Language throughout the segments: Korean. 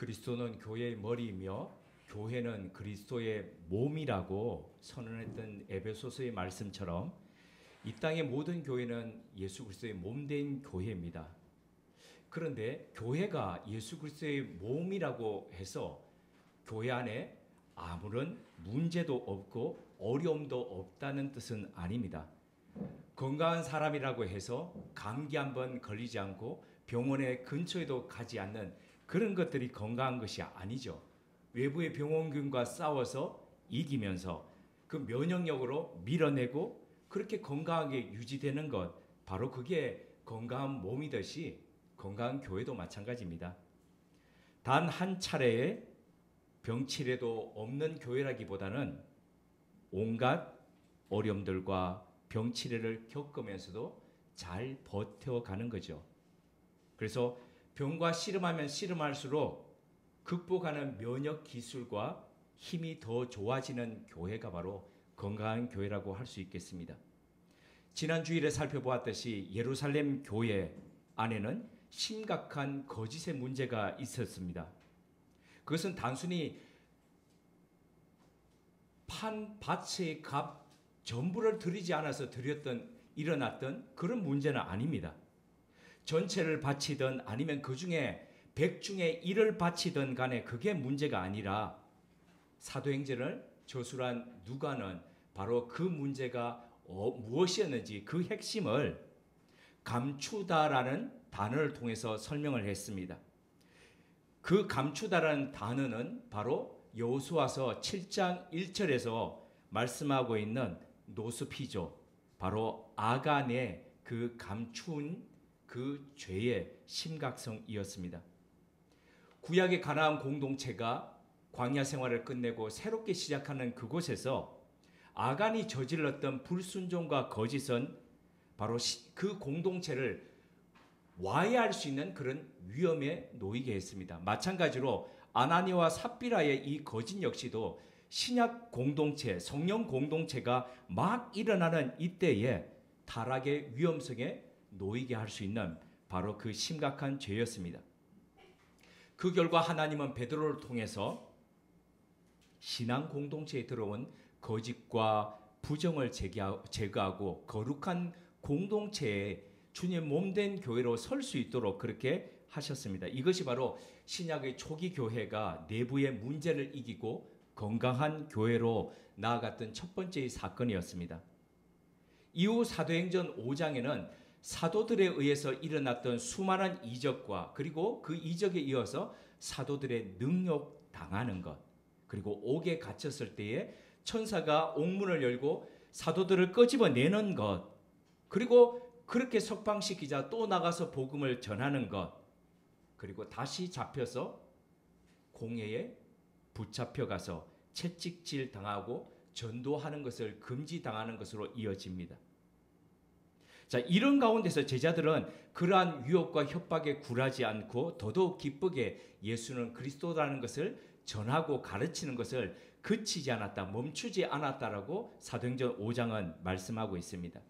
그리스도는 교회의 머리이며 교회는 그리스도의 몸이라고 선언했던 에베소서의 말씀처럼 이 땅의 모든 교회는 예수 그리스도의 몸된 교회입니다. 그런데 교회가 예수 그리스도의 몸이라고 해서 교회 안에 아무런 문제도 없고 어려움도 없다는 뜻은 아닙니다. 건강한 사람이라고 해서 감기 한번 걸리지 않고 병원의 근처에도 가지 않는 그런 것들이 건강한 것이 아니죠. 외부의 병원균과 싸워서 이기면서 그 면역력으로 밀어내고 그렇게 건강하게 유지되는 것, 바로 그게 건강한 몸이듯이 건강한 교회도 마찬가지입니다. 단 한 차례의 병치레도 없는 교회라기보다는 온갖 어려움들과 병치레를 겪으면서도 잘 버텨가는 거죠. 그래서 병과 씨름하면 씨름할수록 극복하는 면역 기술과 힘이 더 좋아지는 교회가 바로 건강한 교회라고 할 수 있겠습니다. 지난 주일에 살펴보았듯이 예루살렘 교회 안에는 심각한 거짓의 문제가 있었습니다. 그것은 단순히 판 밭의 값 전부를 드리지 않아서 일어났던 그런 문제는 아닙니다. 전체를 바치든 아니면 그 중에 100 중에 1을 바치든 간에 그게 문제가 아니라 사도행전을 저술한 누가는 바로 그 문제가 무엇이었는지 그 핵심을 감추다라는 단어를 통해서 설명을 했습니다. 그 감추다라는 단어는 바로 여호수아서 7장 1절에서 말씀하고 있는 노스피죠. 바로 아간의 그 감춘 그 죄의 심각성이었습니다. 구약의 가나안 공동체가 광야 생활을 끝내고 새롭게 시작하는 그곳에서 아간이 저질렀던 불순종과 거짓은 바로 그 공동체를 와해할 수 있는 그런 위험에 놓이게 했습니다. 마찬가지로 아나니와 삽비라의 이 거짓 역시도 신약 공동체, 성령 공동체가 막 일어나는 이때에 타락의 위험성에 놓이게 할 수 있는 바로 그 심각한 죄였습니다. 그 결과 하나님은 베드로를 통해서 신앙 공동체에 들어온 거짓과 부정을 제거하고 거룩한 공동체에 주님 몸된 교회로 설 수 있도록 그렇게 하셨습니다. 이것이 바로 신약의 초기 교회가 내부의 문제를 이기고 건강한 교회로 나아갔던 첫 번째의 사건이었습니다. 이후 사도행전 5장에는 사도들에 의해서 일어났던 수많은 이적과 그리고 그 이적에 이어서 사도들의 능욕 당하는 것, 그리고 옥에 갇혔을 때에 천사가 옥문을 열고 사도들을 끄집어내는 것, 그리고 그렇게 석방시키자 또 나가서 복음을 전하는 것, 그리고 다시 잡혀서 공회에 붙잡혀가서 채찍질 당하고 전도하는 것을 금지당하는 것으로 이어집니다. 자, 이런 가운데서 제자들은 그러한 유혹과 협박에 굴하지 않고 더더욱 기쁘게 예수는 그리스도라는 것을 전하고 가르치는 것을 그치지 않았다, 멈추지 않았다라고 사도행전 5장은 말씀하고 있습니다.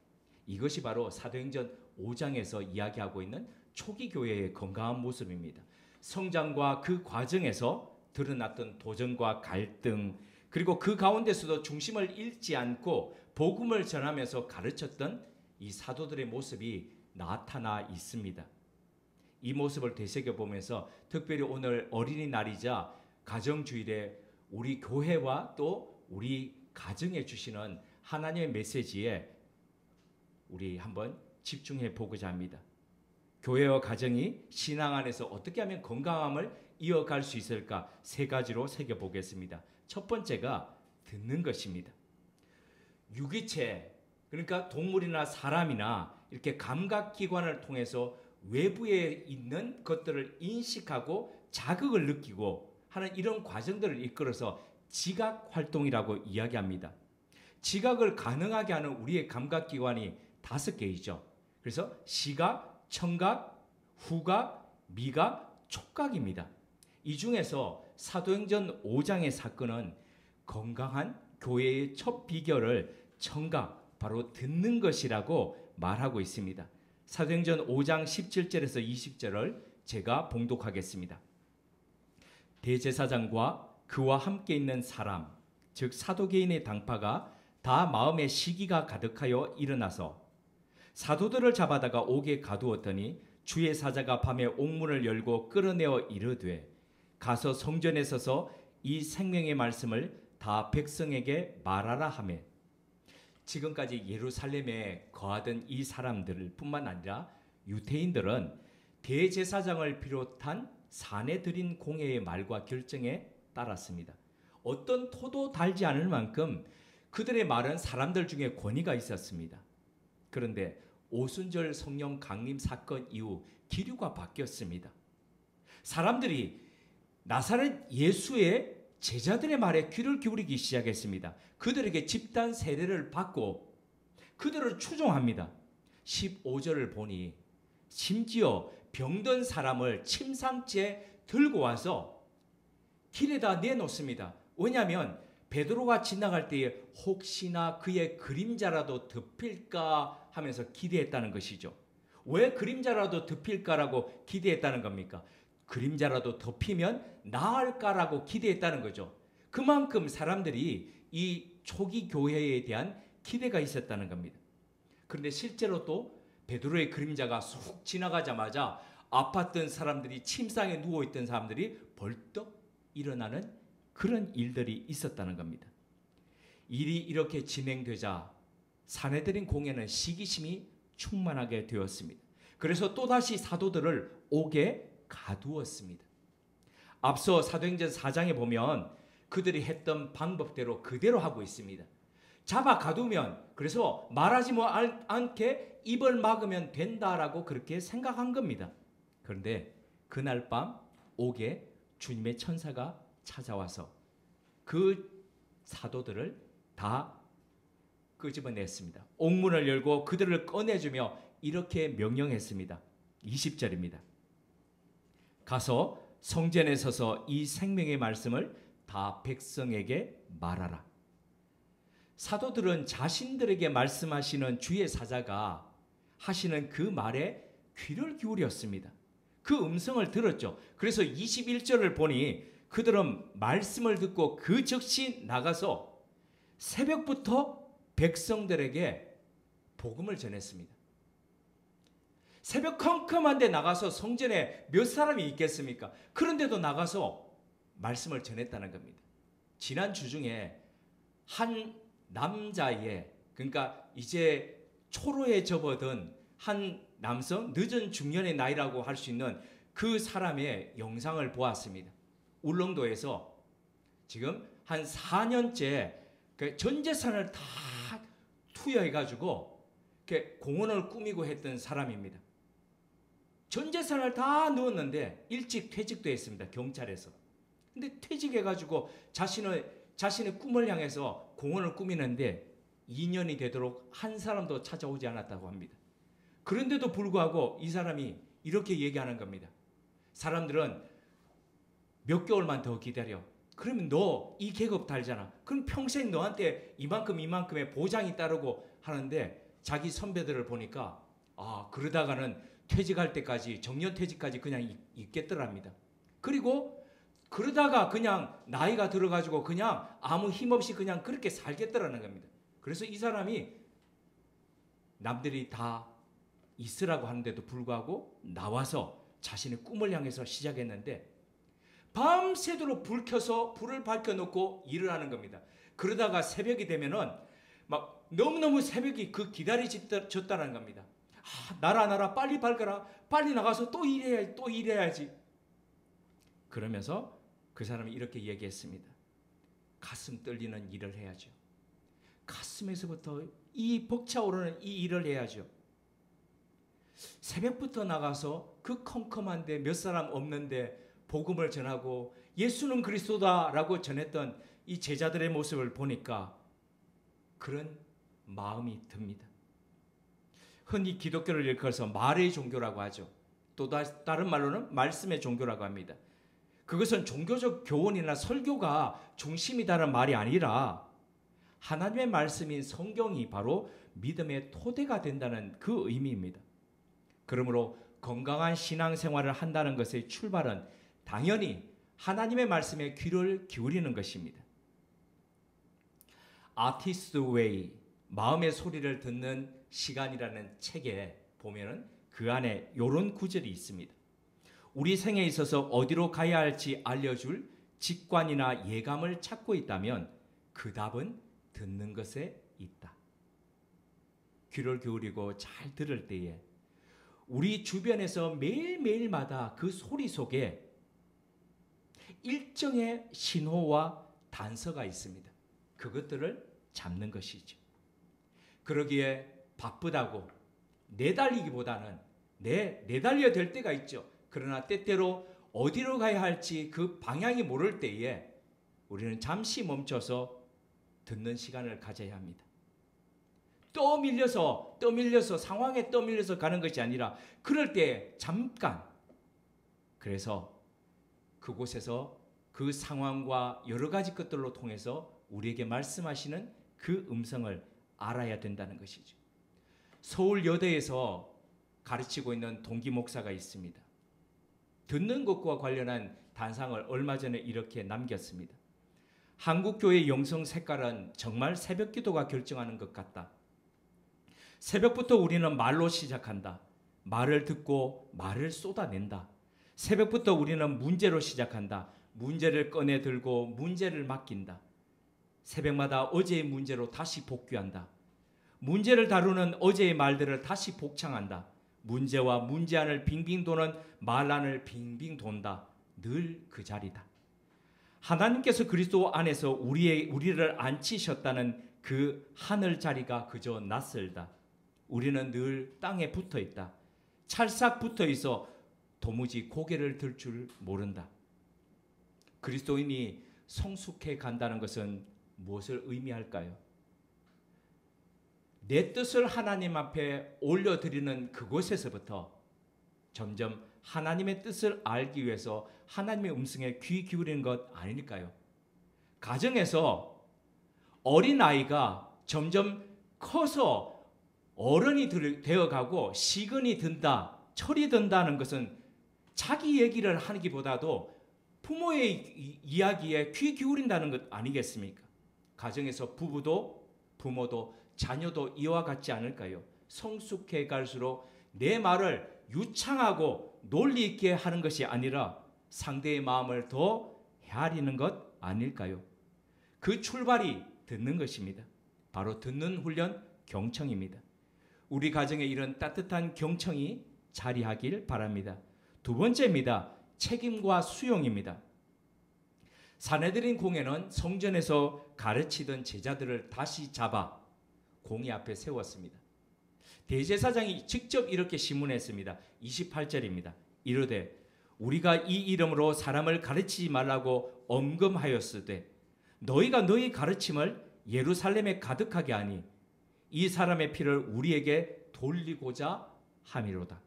이것이 바로 사도행전 5장에서 이야기하고 있는 초기 교회의 건강한 모습입니다. 성장과 그 과정에서 드러났던 도전과 갈등, 그리고 그 가운데서도 중심을 잃지 않고 복음을 전하면서 가르쳤던 이 사도들의 모습이 나타나 있습니다. 이 모습을 되새겨보면서 특별히 오늘 어린이날이자 가정주일에 우리 교회와 또 우리 가정에 주시는 하나님의 메시지에 우리 한번 집중해 보고자 합니다. 교회와 가정이 신앙 안에서 어떻게 하면 건강함을 이어갈 수 있을까? 세 가지로 새겨보겠습니다. 첫 번째가 듣는 것입니다. 유기체, 그러니까 동물이나 사람이나 이렇게 감각기관을 통해서 외부에 있는 것들을 인식하고 자극을 느끼고 하는 이런 과정들을 이끌어서 지각활동이라고 이야기합니다. 지각을 가능하게 하는 우리의 감각기관이 5개이죠. 그래서 시각, 청각, 후각, 미각, 촉각입니다. 이 중에서 사도행전 5장의 사건은 건강한 교회의 첫 비결을 청각, 바로 듣는 것이라고 말하고 있습니다. 사도행전 5장 17절에서 20절을 제가 봉독하겠습니다. 대제사장과 그와 함께 있는 사람, 즉 사도개인의 당파가 다 마음에 시기가 가득하여 일어나서 사도들을 잡아다가 옥에 가두었더니 주의 사자가 밤에 옥문을 열고 끌어내어 이르되 가서 성전에 서서 이 생명의 말씀을 다 백성에게 말하라 하매. 지금까지 예루살렘에 거하던 이 사람들 뿐만 아니라 유대인들은 대제사장을 비롯한 사내들인 공회의 말과 결정에 따랐습니다. 어떤 토도 달지 않을 만큼 그들의 말은 사람들 중에 권위가 있었습니다. 그런데 오순절 성령 강림 사건 이후 기류가 바뀌었습니다. 사람들이 나사렛 예수의 제자들의 말에 귀를 기울이기 시작했습니다. 그들에게 집단 세례를 받고 그들을 추종합니다. 15절을 보니 심지어 병든 사람을 침상째 들고 와서 길에다 내놓습니다. 왜냐하면 베드로가 지나갈 때에 혹시나 그의 그림자라도 덮일까 하면서 기대했다는 것이죠. 왜 그림자라도 덮일까라고 기대했다는 겁니까? 그림자라도 덮이면 나을까라고 기대했다는 거죠. 그만큼 사람들이 이 초기 교회에 대한 기대가 있었다는 겁니다. 그런데 실제로 또 베드로의 그림자가 쏙 지나가자마자 아팠던 사람들이, 침상에 누워있던 사람들이 벌떡 일어나는 그런 일들이 있었다는 겁니다. 일이 이렇게 진행되자 사내들인 공회는 시기심이 충만하게 되었습니다. 그래서 또다시 사도들을 옥에 가두었습니다. 앞서 사도행전 4장에 보면 그들이 했던 방법대로 그대로 하고 있습니다. 잡아 가두면, 그래서 말하지 않게 입을 막으면 된다라고 그렇게 생각한 겁니다. 그런데 그날 밤 옥에 주님의 천사가 찾아와서 그 사도들을 다 끄집어냈습니다. 옥문을 열고 그들을 꺼내주며 이렇게 명령했습니다. 20절입니다. 가서 성전에 서서 이 생명의 말씀을 다 백성에게 말하라. 사도들은 자신들에게 말씀하시는 주의 사자가 하시는 그 말에 귀를 기울였습니다. 그 음성을 들었죠. 그래서 21절을 보니 그들은 말씀을 듣고 그 즉시 나가서 새벽부터 백성들에게 복음을 전했습니다. 새벽 컴컴한데 나가서 성전에 몇 사람이 있겠습니까? 그런데도 나가서 말씀을 전했다는 겁니다. 지난 주 중에 한 남자의, 그러니까 이제 초로에 접어든 한 남성, 늦은 중년의 나이라고 할 수 있는 그 사람의 영상을 보았습니다. 울릉도에서 지금 한 4년째 전 재산을 다 투여해가지고 공원을 꾸미고 했던 사람입니다. 전 재산을 다 넣었는데 일찍 퇴직도 했습니다. 경찰에서. 근데 퇴직해가지고 자신의 꿈을 향해서 공원을 꾸미는데 2년이 되도록 한 사람도 찾아오지 않았다고 합니다. 그런데도 불구하고 이 사람이 이렇게 얘기하는 겁니다. 사람들은 몇 개월만 더 기다려. 그러면 너 이 계급 달잖아. 그럼 평생 너한테 이만큼의 보장이 따르고 하는데 자기 선배들을 보니까 그러다가는 퇴직할 때까지, 정년 퇴직까지 그냥 있겠더랍니다. 그리고 그러다가 그냥 나이가 들어가지고 그냥 아무 힘없이 그냥 그렇게 살겠더라는 겁니다. 그래서 이 사람이 남들이 다 있으라고 하는데도 불구하고 나와서 자신의 꿈을 향해서 시작했는데 밤새도록 불을 밝혀놓고 일을 하는 겁니다. 그러다가 새벽이 되면은 막 너무너무 새벽이 기다려졌다는 겁니다. 나라 빨리 밝아라, 빨리 나가서 또 일해야지. 그러면서 그 사람이 이렇게 얘기했습니다. 가슴 떨리는 일을 해야죠. 가슴에서부터 이 벅차오르는 이 일을 해야죠. 새벽부터 나가서 그 컴컴한데 몇 사람 없는데 복음을 전하고 예수는 그리스도다라고 전했던 이 제자들의 모습을 보니까 그런 마음이 듭니다. 흔히 기독교를 일컬어서 말의 종교라고 하죠. 또 다른 말로는 말씀의 종교라고 합니다. 그것은 종교적 교훈이나 설교가 중심이다라는 말이 아니라 하나님의 말씀인 성경이 바로 믿음의 토대가 된다는 그 의미입니다. 그러므로 건강한 신앙생활을 한다는 것의 출발은 당연히 하나님의 말씀에 귀를 기울이는 것입니다. 아티스트 웨이, 마음의 소리를 듣는 시간이라는 책에 보면은 그 안에 이런 구절이 있습니다. 우리 생에 있어서 어디로 가야 할지 알려줄 직관이나 예감을 찾고 있다면 그 답은 듣는 것에 있다. 귀를 기울이고 잘 들을 때에 우리 주변에서 매일매일마다 그 소리 속에 일정의 신호와 단서가 있습니다. 그것들을 잡는 것이죠. 그러기에 바쁘다고 내달리기보다는 내달려야 될 때가 있죠. 그러나 때때로 어디로 가야 할지 그 방향이 모를 때에 우리는 잠시 멈춰서 듣는 시간을 가져야 합니다. 떠밀려서 상황에 떠밀려서 가는 것이 아니라 그럴 때 잠깐, 그래서 그곳에서 그 상황과 여러 가지 것들로 통해서 우리에게 말씀하시는 그 음성을 알아야 된다는 것이죠. 서울여대에서 가르치고 있는 동기 목사가 있습니다. 듣는 것과 관련한 단상을 얼마 전에 이렇게 남겼습니다. 한국교회의 영성 색깔은 정말 새벽 기도가 결정하는 것 같다. 새벽부터 우리는 말로 시작한다. 말을 듣고 말을 쏟아낸다. 새벽부터 우리는 문제로 시작한다. 문제를 꺼내 들고 문제를 맡긴다. 새벽마다 어제의 문제로 다시 복귀한다. 문제를 다루는 어제의 말들을 다시 복창한다. 문제와 문제 안을 빙빙 도는 말 안을 빙빙 돈다. 늘 그 자리다. 하나님께서 그리스도 안에서 우리를 앉히셨다는 그 하늘 자리가 그저 낯설다. 우리는 늘 땅에 붙어 있다. 찰싹 붙어 있어 도무지 고개를 들 줄 모른다. 그리스도인이 성숙해 간다는 것은 무엇을 의미할까요? 내 뜻을 하나님 앞에 올려드리는 그곳에서부터 점점 하나님의 뜻을 알기 위해서 하나님의 음성에 귀 기울이는 것 아닐까요? 가정에서 어린아이가 점점 커서 어른이 되어가고 시근이 든다, 철이 든다는 것은 자기 얘기를 하기보다도 부모의 이야기에 귀 기울인다는 것 아니겠습니까? 가정에서 부모도 자녀도 이와 같지 않을까요? 성숙해 갈수록 내 말을 유창하고 논리 있게 하는 것이 아니라 상대의 마음을 더 헤아리는 것 아닐까요? 그 출발이 듣는 것입니다. 바로 듣는 훈련, 경청입니다. 우리 가정에 이런 따뜻한 경청이 자리하길 바랍니다. 두 번째입니다. 책임과 수용입니다. 산헤드린 공회는 성전에서 가르치던 제자들을 다시 잡아 공의 앞에 세웠습니다. 대제사장이 직접 이렇게 신문했습니다. 28절입니다. 이르되 우리가 이 이름으로 사람을 가르치지 말라고 엄금하였으되 너희가 너희 가르침을 예루살렘에 가득하게 하니 이 사람의 피를 우리에게 돌리고자 함이로다.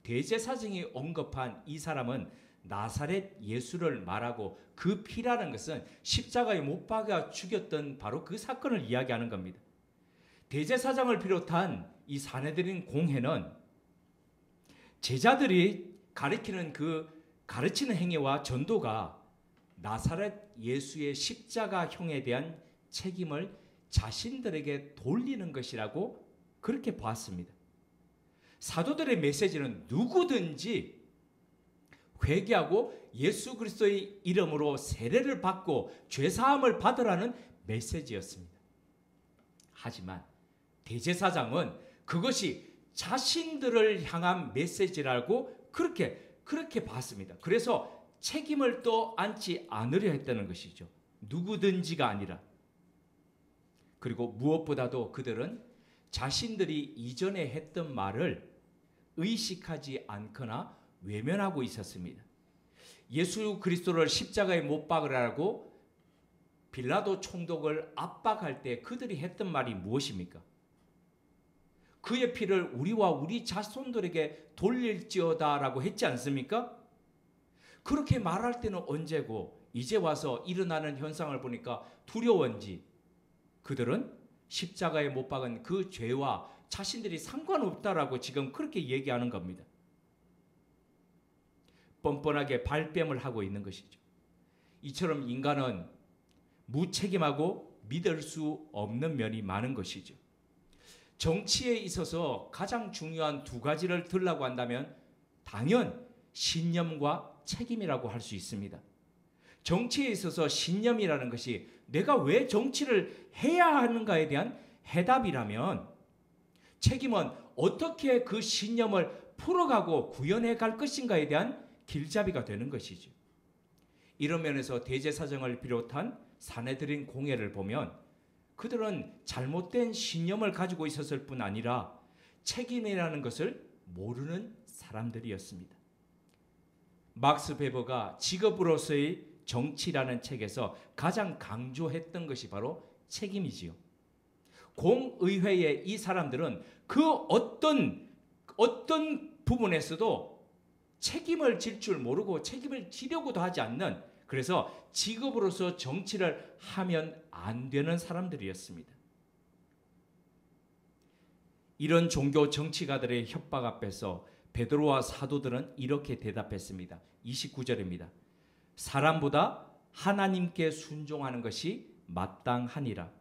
대제사장이 언급한 이 사람은 나사렛 예수를 말하고 그 피라는 것은 십자가에 못 박아 죽였던 바로 그 사건을 이야기하는 겁니다. 대제사장을 비롯한 이 산헤드린 공회는 제자들이 가르치는 행위와 전도가 나사렛 예수의 십자가형에 대한 책임을 자신들에게 돌리는 것이라고 그렇게 보았습니다. 사도들의 메시지는 누구든지 회개하고 예수 그리스도의 이름으로 세례를 받고 죄사함을 받으라는 메시지였습니다. 하지만 대제사장은 그것이 자신들을 향한 메시지라고 그렇게 봤습니다. 그래서 책임을 또 안지 않으려 했다는 것이죠. 누구든지가 아니라. 그리고 무엇보다도 그들은 자신들이 이전에 했던 말을 의식하지 않거나 외면하고 있었습니다. 예수 그리스도를 십자가에 못 박으라고 빌라도 총독을 압박할 때 그들이 했던 말이 무엇입니까? 그의 피를 우리와 우리 자손들에게 돌릴지어다라고 했지 않습니까? 그렇게 말할 때는 언제고 이제 와서 일어나는 현상을 보니까 두려운지 그들은 십자가에 못 박은 그 죄와 자신들이 상관없다라고 지금 그렇게 얘기하는 겁니다. 뻔뻔하게 발뺌을 하고 있는 것이죠. 이처럼 인간은 무책임하고 믿을 수 없는 면이 많은 것이죠. 정치에 있어서 가장 중요한 두 가지를 들라고 한다면 당연 신념과 책임이라고 할 수 있습니다. 정치에 있어서 신념이라는 것이 내가 왜 정치를 해야 하는가에 대한 해답이라면, 책임은 어떻게 그 신념을 풀어가고 구현해 갈 것인가에 대한 길잡이가 되는 것이죠. 이런 면에서 대제사장을 비롯한 사내들인 공예를 보면 그들은 잘못된 신념을 가지고 있었을 뿐 아니라 책임이라는 것을 모르는 사람들이었습니다. 막스 베버가 직업으로서의 정치라는 책에서 가장 강조했던 것이 바로 책임이지요. 공의회의 이 사람들은 그 어떤 부분에서도 책임을 질 줄 모르고 책임을 지려고도 하지 않는, 그래서 직업으로서 정치를 하면 안 되는 사람들이었습니다. 이런 종교 정치가들의 협박 앞에서 베드로와 사도들은 이렇게 대답했습니다. 29절입니다. 사람보다 하나님께 순종하는 것이 마땅하니라.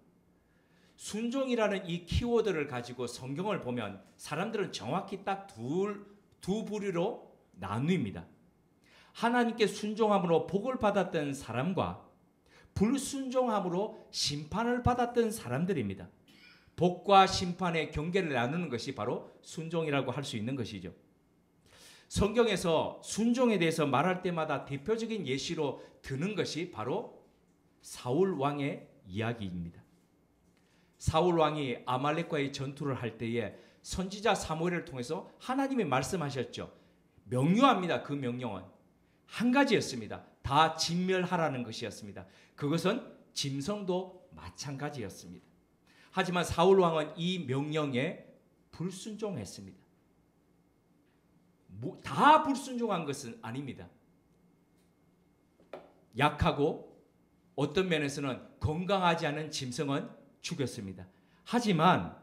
순종이라는 이 키워드를 가지고 성경을 보면 사람들은 정확히 딱 두 부류로 나누입니다. 하나님께 순종함으로 복을 받았던 사람과 불순종함으로 심판을 받았던 사람들입니다. 복과 심판의 경계를 나누는 것이 바로 순종이라고 할 수 있는 것이죠. 성경에서 순종에 대해서 말할 때마다 대표적인 예시로 드는 것이 바로 사울 왕의 이야기입니다. 사울 왕이 아말렉과의 전투를 할 때에 선지자 사무엘을 통해서 하나님이 말씀하셨죠. 명료합니다. 그 명령은 한 가지였습니다. 다 진멸하라는 것이었습니다. 그것은 짐승도 마찬가지였습니다. 하지만 사울 왕은 이 명령에 불순종했습니다. 다 불순종한 것은 아닙니다. 약하고 어떤 면에서는 건강하지 않은 짐승은 죽였습니다. 하지만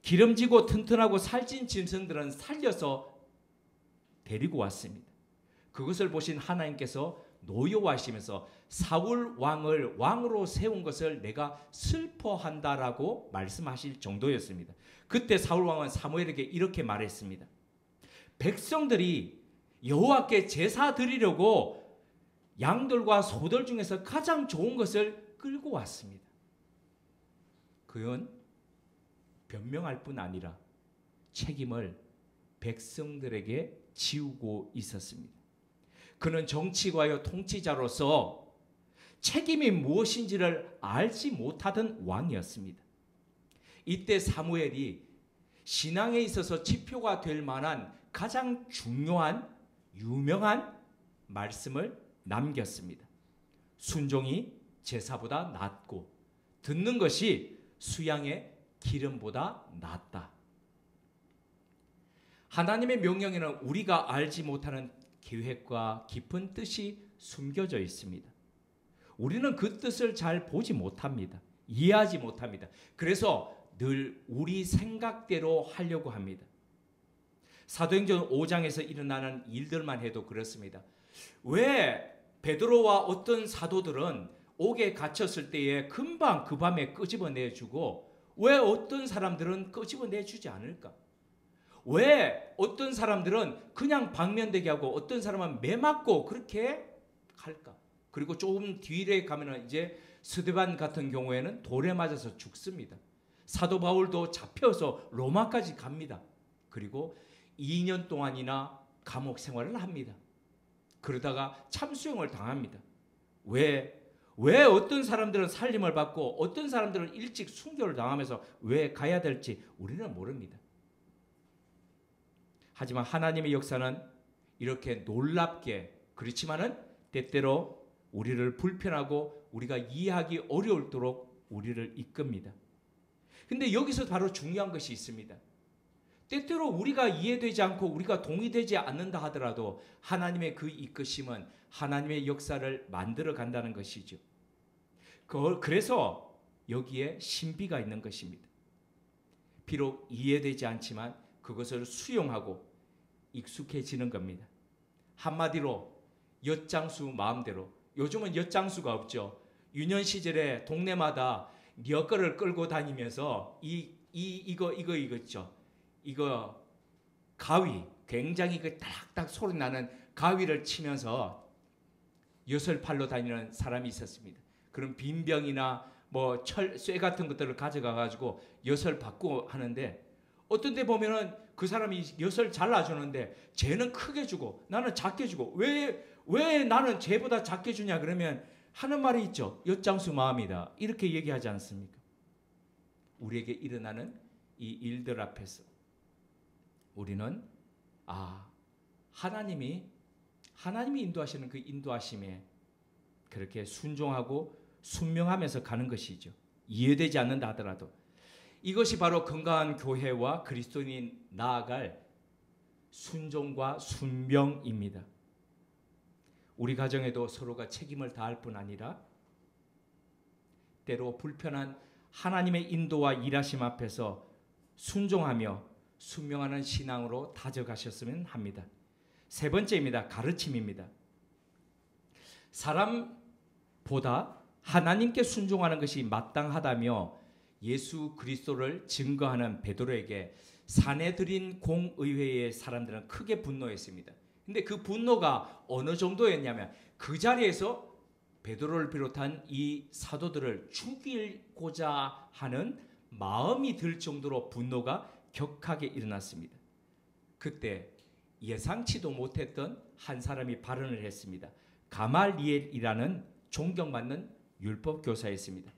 기름지고 튼튼하고 살찐 짐승들은 살려서 데리고 왔습니다. 그것을 보신 하나님께서 노여워하시면서 사울 왕을 왕으로 세운 것을 내가 슬퍼한다라고 말씀하실 정도였습니다. 그때 사울 왕은 사무엘에게 이렇게 말했습니다. 백성들이 여호와께 제사 드리려고 양들과 소들 중에서 가장 좋은 것을 끌고 왔습니다. 그건 변명할 뿐 아니라 책임을 백성들에게 지우고 있었습니다. 그는 정치가요 통치자로서 책임이 무엇인지를 알지 못하던 왕이었습니다. 이때 사무엘이 신앙에 있어서 지표가 될 만한 가장 중요한 유명한 말씀을 남겼습니다. 순종이 제사보다 낫고 듣는 것이 수양의 기름보다 낫다. 하나님의 명령에는 우리가 알지 못하는 계획과 깊은 뜻이 숨겨져 있습니다. 우리는 그 뜻을 잘 보지 못합니다. 이해하지 못합니다. 그래서 늘 우리 생각대로 하려고 합니다. 사도행전 5장에서 일어나는 일들만 해도 그렇습니다. 왜 베드로와 어떤 사도들은 옥에 갇혔을 때에 금방 그 밤에 끄집어내주고 왜 어떤 사람들은 끄집어내주지 않을까? 왜 어떤 사람들은 그냥 방면되게 하고 어떤 사람은 매 맞고 그렇게 할까? 그리고 조금 뒤에 가면은 이제 스데반 같은 경우에는 돌에 맞아서 죽습니다. 사도 바울도 잡혀서 로마까지 갑니다. 그리고 2년 동안이나 감옥 생활을 합니다. 그러다가 참수형을 당합니다. 왜 어떤 사람들은 살림을 받고 어떤 사람들은 일찍 순교를 당하면서 왜 가야 될지 우리는 모릅니다. 하지만 하나님의 역사는 이렇게 놀랍게 그렇지만은 때때로 우리를 불편하고 우리가 이해하기 어려울도록 우리를 이끕니다. 근데 여기서 바로 중요한 것이 있습니다. 때때로 우리가 이해되지 않고 우리가 동의되지 않는다 하더라도 하나님의 그 이끄심은 하나님의 역사를 만들어 간다는 것이죠. 그래서 여기에 신비가 있는 것입니다. 비록 이해되지 않지만 그것을 수용하고 익숙해지는 겁니다. 한마디로 엿장수 마음대로. 요즘은 엿장수가 없죠. 유년 시절에 동네마다 여거를 끌고 다니면서 이거 있죠. 이거 가위, 굉장히 그 딱딱 소리 나는 가위를 치면서 엿을 팔러 다니는 사람이 있었습니다. 그런 빈병이나 뭐 쇠 같은 것들을 가져가 가지고 엿을 받고 하는데, 어떤 데 보면은 그 사람이 엿을 잘라주는데 쟤는 크게 주고 나는 작게 주고, 왜 나는 쟤보다 작게 주냐 그러면 하는 말이 있죠. 엿장수 마음이다, 이렇게 얘기하지 않습니까? 우리에게 일어나는 이 일들 앞에서 우리는 하나님이 인도하시는 그 인도하심에 그렇게 순종하고 순명하면서 가는 것이죠. 이해되지 않는다 하더라도. 이것이 바로 건강한 교회와 그리스도인이 나아갈 순종과 순명입니다. 우리 가정에도 서로가 책임을 다할 뿐 아니라 때로 불편한 하나님의 인도와 일하심 앞에서 순종하며 순명하는 신앙으로 다져가셨으면 합니다. 세 번째입니다. 가르침입니다. 사람보다 하나님께 순종하는 것이 마땅하다며 예수 그리스도를 증거하는 베드로에게 사내들인 공의회의 사람들은 크게 분노했습니다. 근데 그 분노가 어느 정도였냐면, 그 자리에서 베드로를 비롯한 이 사도들을 죽이고자 하는 마음이 들 정도로 분노가 격하게 일어났습니다. 그때 예상치도 못했던 한 사람이 발언을 했습니다. 가말리엘이라는 존경받는 율법 교사였습니다.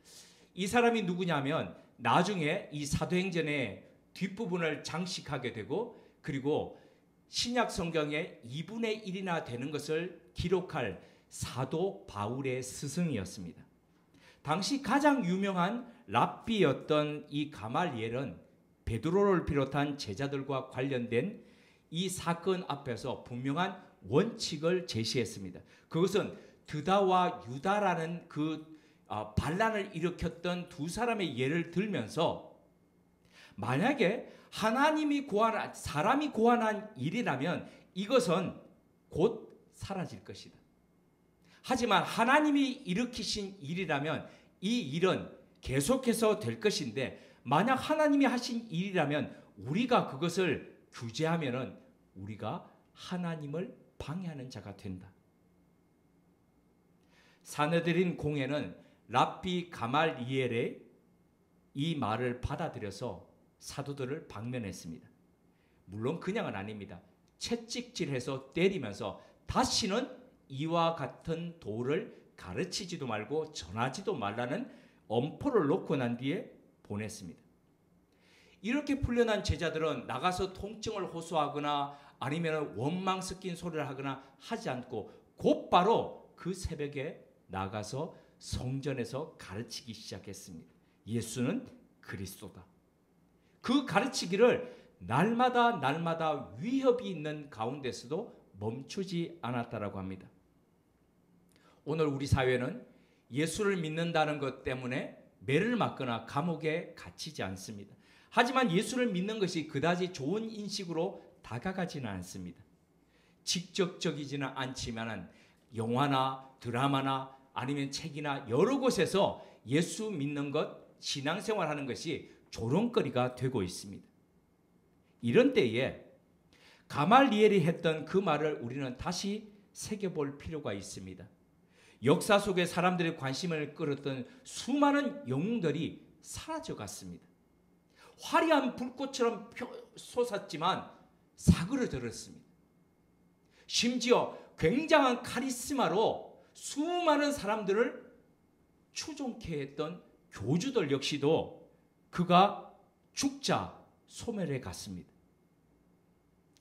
이 사람이 누구냐면 나중에 이 사도행전의 뒷부분을 장식하게 되고, 그리고 신약 성경의 2분의 1이나 되는 것을 기록할 사도 바울의 스승이었습니다. 당시 가장 유명한 랍비였던 이 가말리엘은 베드로를 비롯한 제자들과 관련된 이 사건 앞에서 분명한 원칙을 제시했습니다. 그것은 드다와 유다라는 그 반란을 일으켰던 두 사람의 예를 들면서, 만약에 사람이 고안한 일이라면 이것은 곧 사라질 것이다. 하지만 하나님이 일으키신 일이라면 이 일은 계속해서 될 것인데, 만약 하나님이 하신 일이라면 우리가 그것을 규제하면은 우리가 하나님을 방해하는 자가 된다. 사내들인 공회는 랍비 가말리엘의 이 말을 받아들여서 사도들을 방면했습니다. 물론 그냥은 아닙니다. 채찍질해서 때리면서 다시는 이와 같은 도를 가르치지도 말고 전하지도 말라는 엄포를 놓고 난 뒤에 보냈습니다. 이렇게 풀려난 제자들은 나가서 통증을 호소하거나 아니면 원망 섞인 소리를 하거나 하지 않고 곧바로 그 새벽에 나가서 성전에서 가르치기 시작했습니다. 예수는 그리스도다. 그 가르치기를 날마다 위협이 있는 가운데서도 멈추지 않았다라고 합니다. 오늘 우리 사회는 예수를 믿는다는 것 때문에 매를 맞거나 감옥에 갇히지 않습니다. 하지만 예수를 믿는 것이 그다지 좋은 인식으로 다가가지는 않습니다. 직접적이지는 않지만 영화나 드라마나 아니면 책이나 여러 곳에서 예수 믿는 것, 신앙생활하는 것이 조롱거리가 되고 있습니다. 이런 때에 가말리엘이 했던 그 말을 우리는 다시 새겨볼 필요가 있습니다. 역사 속에 사람들의 관심을 끌었던 수많은 영웅들이 사라져갔습니다. 화려한 불꽃처럼 솟았지만 사그러들었습니다. 심지어 굉장한 카리스마로 수많은 사람들을 추종케 했던 교주들 역시도 그가 죽자 소멸해 갔습니다.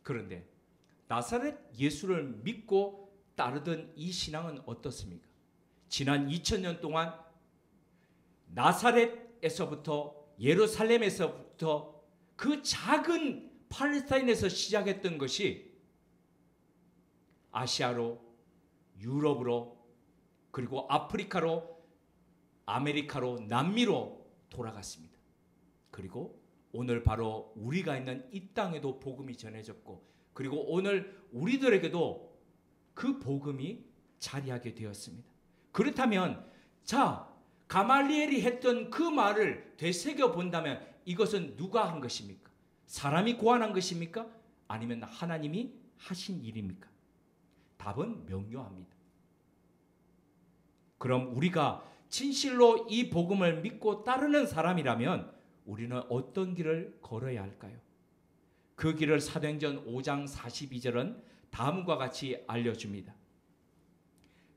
그런데 나사렛 예수를 믿고 따르던 이 신앙은 어떻습니까? 지난 2000년 동안 나사렛에서부터 예루살렘에서부터 그 작은 팔레스타인에서 시작했던 것이 아시아로, 유럽으로, 그리고 아프리카로, 아메리카로, 남미로 돌아갔습니다. 그리고 오늘 바로 우리가 있는 이 땅에도 복음이 전해졌고, 그리고 오늘 우리들에게도 그 복음이 자리하게 되었습니다. 그렇다면 자, 가말리엘이 했던 그 말을 되새겨 본다면 이것은 누가 한 것입니까? 사람이 고안한 것입니까? 아니면 하나님이 하신 일입니까? 답은 명료합니다. 그럼 우리가 진실로 이 복음을 믿고 따르는 사람이라면 우리는 어떤 길을 걸어야 할까요? 그 길을 사도행전 5장 42절은 다음과 같이 알려줍니다.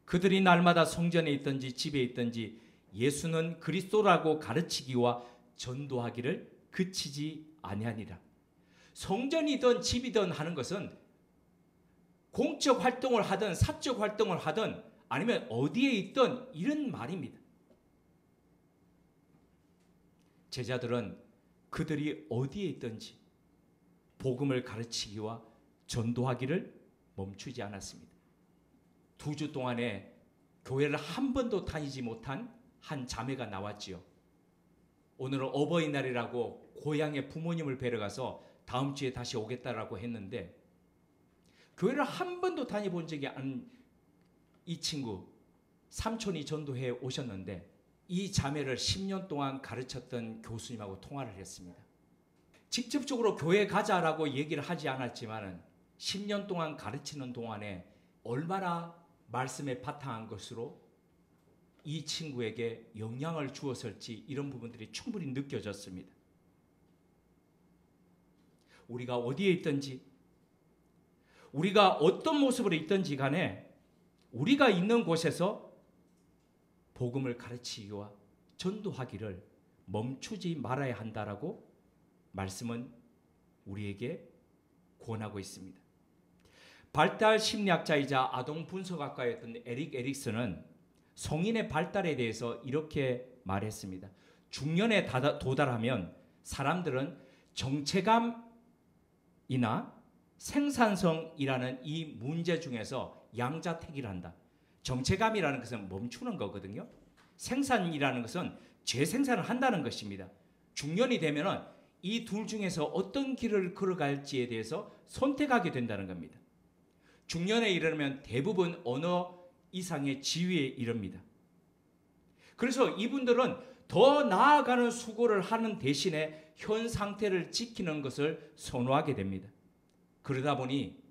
그들이 날마다 성전에 있든지 집에 있든지 예수는 그리스도라고 가르치기와 전도하기를 그치지 아니하니라. 성전이든 집이든 하는 것은 공적 활동을 하든 사적 활동을 하든 아니면 어디에 있든 이런 말입니다. 제자들은 그들이 어디에 있든지 복음을 가르치기와 전도하기를 멈추지 않았습니다. 2주 동안에 교회를 한 번도 다니지 못한 한 자매가 나왔지요. 오늘은 어버이날이라고 고향에 부모님을 뵈러 가서 다음 주에 다시 오겠다라고 했는데 교회를 한 번도 다녀본 적이 안 이 친구 삼촌이 전도해 오셨는데 이 자매를 10년 동안 가르쳤던 교수님하고 통화를 했습니다. 직접적으로 교회 가자라고 얘기를 하지 않았지만 10년 동안 가르치는 동안에 얼마나 말씀에 바탕한 것으로 이 친구에게 영향을 주었을지 이런 부분들이 충분히 느껴졌습니다. 우리가 어디에 있든지 우리가 어떤 모습으로 있든지 간에 우리가 있는 곳에서 복음을 가르치기와 전도하기를 멈추지 말아야 한다라고 말씀은 우리에게 권하고 있습니다. 발달 심리학자이자 아동 분석학가였던 에릭 에릭슨은 성인의 발달에 대해서 이렇게 말했습니다. 중년에 도달하면 사람들은 정체감이나 생산성이라는 이 문제 중에서 양자택일을 한다. 정체감이라는 것은 멈추는 거거든요. 생산이라는 것은 재생산을 한다는 것입니다. 중년이 되면은 이 둘 중에서 어떤 길을 걸어갈지에 대해서 선택하게 된다는 겁니다. 중년에 이르면 대부분 언어 이상의 지위에 이릅니다. 그래서 이분들은 더 나아가는 수고를 하는 대신에 현 상태를 지키는 것을 선호하게 됩니다. 그러다 보니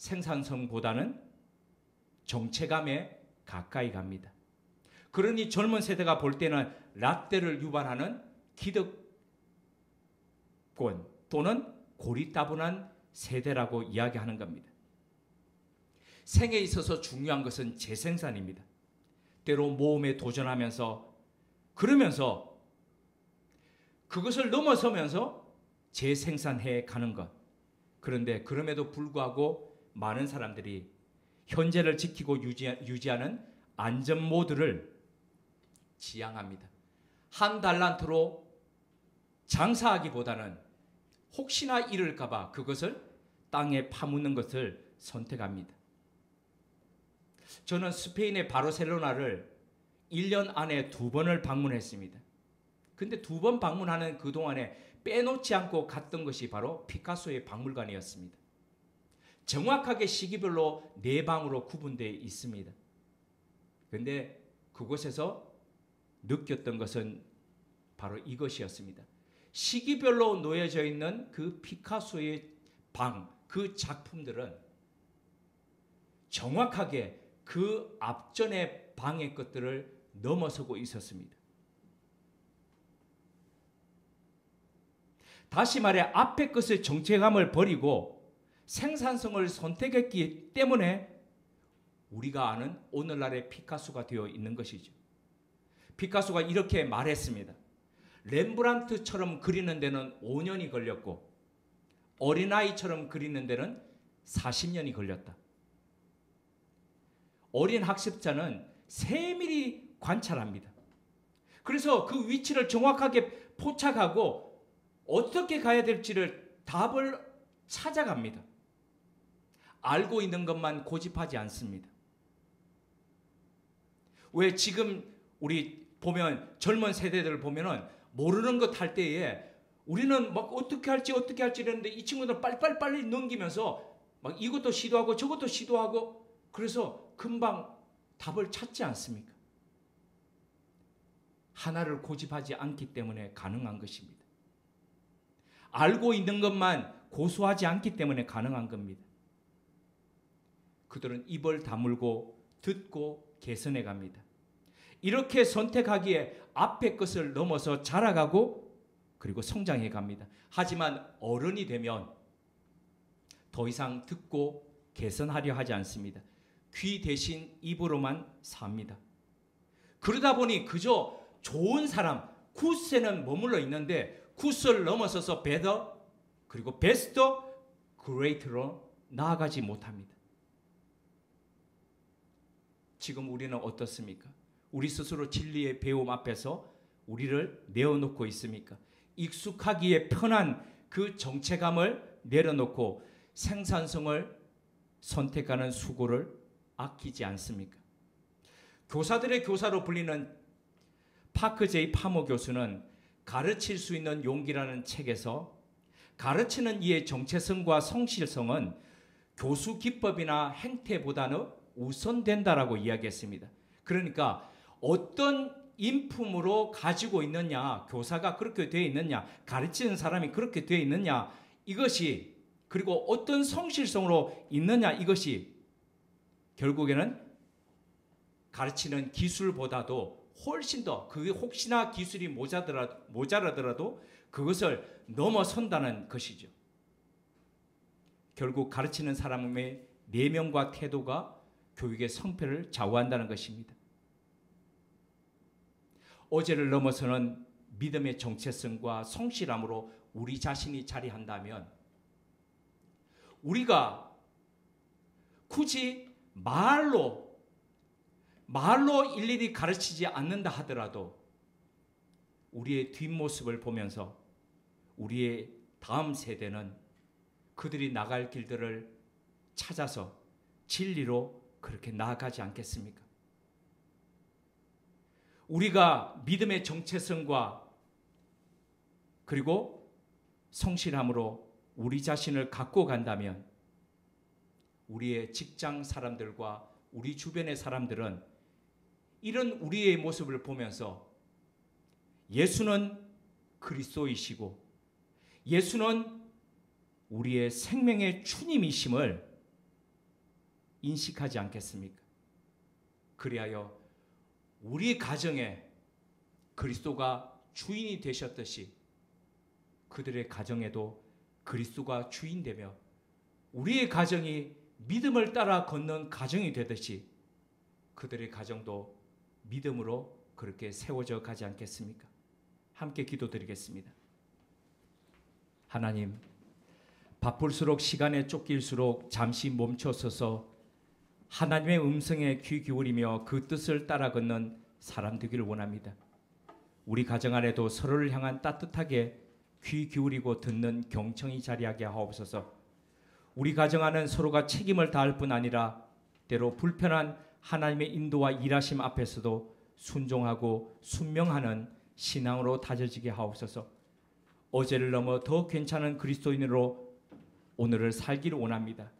생산성보다는 정체감에 가까이 갑니다. 그러니 젊은 세대가 볼 때는 라떼를 유발하는 기득권 또는 고리따분한 세대라고 이야기하는 겁니다. 생에 있어서 중요한 것은 재생산입니다. 때로 모험에 도전하면서 그러면서 그것을 넘어서면서 재생산해 가는 것. 그런데 그럼에도 불구하고 많은 사람들이 현재를 지키고 유지하는 안전 모드를 지향합니다. 한 달란트로 장사하기보다는 혹시나 잃을까 봐 그것을 땅에 파묻는 것을 선택합니다. 저는 스페인의 바르셀로나를 1년 안에 2번을 방문했습니다. 근데 2번 방문하는 그동안에 빼놓지 않고 갔던 것이 바로 피카소의 박물관이었습니다. 정확하게 시기별로 4방으로 구분되어 있습니다. 그런데 그곳에서 느꼈던 것은 바로 이것이었습니다. 시기별로 놓여져 있는 그 피카소의 방, 그 작품들은 정확하게 그 앞전의 방의 것들을 넘어서고 있었습니다. 다시 말해 앞의 것을 정체감을 버리고 생산성을 선택했기 때문에 우리가 아는 오늘날의 피카소가 되어 있는 것이죠. 피카소가 이렇게 말했습니다. 렘브란트처럼 그리는 데는 5년이 걸렸고 어린아이처럼 그리는 데는 40년이 걸렸다. 어린 학습자는 세밀히 관찰합니다. 그래서 그 위치를 정확하게 포착하고 어떻게 가야 될지를 답을 찾아갑니다. 알고 있는 것만 고집하지 않습니다. 왜 지금 우리 보면 젊은 세대들을 보면은 모르는 것 할 때에 우리는 막 어떻게 할지 이랬는데 이 친구들은 빨리 넘기면서 막 이것도 시도하고 저것도 시도하고 그래서 금방 답을 찾지 않습니까? 하나를 고집하지 않기 때문에 가능한 것입니다. 알고 있는 것만 고수하지 않기 때문에 가능한 겁니다. 그들은 입을 다물고 듣고 개선해 갑니다. 이렇게 선택하기에 앞의 것을 넘어서 자라가고 그리고 성장해 갑니다. 하지만 어른이 되면 더 이상 듣고 개선하려 하지 않습니다. 귀 대신 입으로만 삽니다. 그러다 보니 그저 좋은 사람, 굿에는 머물러 있는데 굿을 넘어서서 better 그리고 best, great로 나아가지 못합니다. 지금 우리는 어떻습니까? 우리 스스로 진리의 배움 앞에서 우리를 내어놓고 있습니까? 익숙하기에 편한 그 정체감을 내려놓고 생산성을 선택하는 수고를 아끼지 않습니까? 교사들의 교사로 불리는 파크 제이 파머 교수는 가르칠 수 있는 용기라는 책에서 가르치는 이의 정체성과 성실성은 교수 기법이나 행태보다는 우선된다라고 이야기했습니다. 그러니까 어떤 인품으로 가지고 있느냐, 교사가 그렇게 되어 있느냐, 가르치는 사람이 그렇게 되어 있느냐, 이것이 그리고 어떤 성실성으로 있느냐, 이것이 결국에는 가르치는 기술보다도 훨씬 더 그게 혹시나 기술이 모자라더라도 그것을 넘어선다는 것이죠. 결국 가르치는 사람의 내면과 태도가 교육의 성패를 좌우한다는 것입니다. 어제를 넘어서는 믿음의 정체성과 성실함으로 우리 자신이 자리한다면 우리가 굳이 말로 일일이 가르치지 않는다 하더라도 우리의 뒷모습을 보면서 우리의 다음 세대는 그들이 나갈 길들을 찾아서 진리로 그렇게 나아가지 않겠습니까? 우리가 믿음의 정체성과 그리고 성실함으로 우리 자신을 갖고 간다면 우리의 직장 사람들과 우리 주변의 사람들은 이런 우리의 모습을 보면서 예수는 그리스도이시고 예수는 우리의 생명의 주님이심을 인식하지 않겠습니까? 그리하여 우리 가정에 그리스도가 주인이 되셨듯이 그들의 가정에도 그리스도가 주인되며 우리의 가정이 믿음을 따라 걷는 가정이 되듯이 그들의 가정도 믿음으로 그렇게 세워져 가지 않겠습니까? 함께 기도드리겠습니다. 하나님, 바쁠수록 시간에 쫓길수록 잠시 멈춰서서 하나님의 음성에 귀 기울이며 그 뜻을 따라 걷는 사람 되기를 원합니다. 우리 가정 안에도 서로를 향한 따뜻하게 귀 기울이고 듣는 경청이 자리하게 하옵소서. 우리 가정 안은 서로가 책임을 다할 뿐 아니라 때로 불편한 하나님의 인도와 일하심 앞에서도 순종하고 순명하는 신앙으로 다져지게 하옵소서. 어제를 넘어 더 괜찮은 그리스도인으로 오늘을 살기를 원합니다.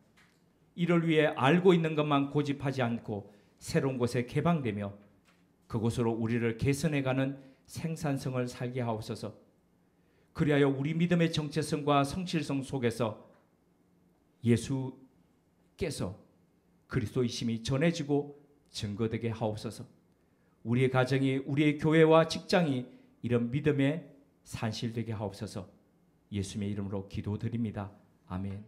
이를 위해 알고 있는 것만 고집하지 않고 새로운 곳에 개방되며 그곳으로 우리를 개선해가는 생산성을 살게 하옵소서. 그리하여 우리 믿음의 정체성과 성실성 속에서 예수께서 그리스도이심이 전해지고 증거되게 하옵소서. 우리의 가정이, 우리의 교회와 직장이 이런 믿음에 산실되게 하옵소서. 예수님의 이름으로 기도드립니다. 아멘.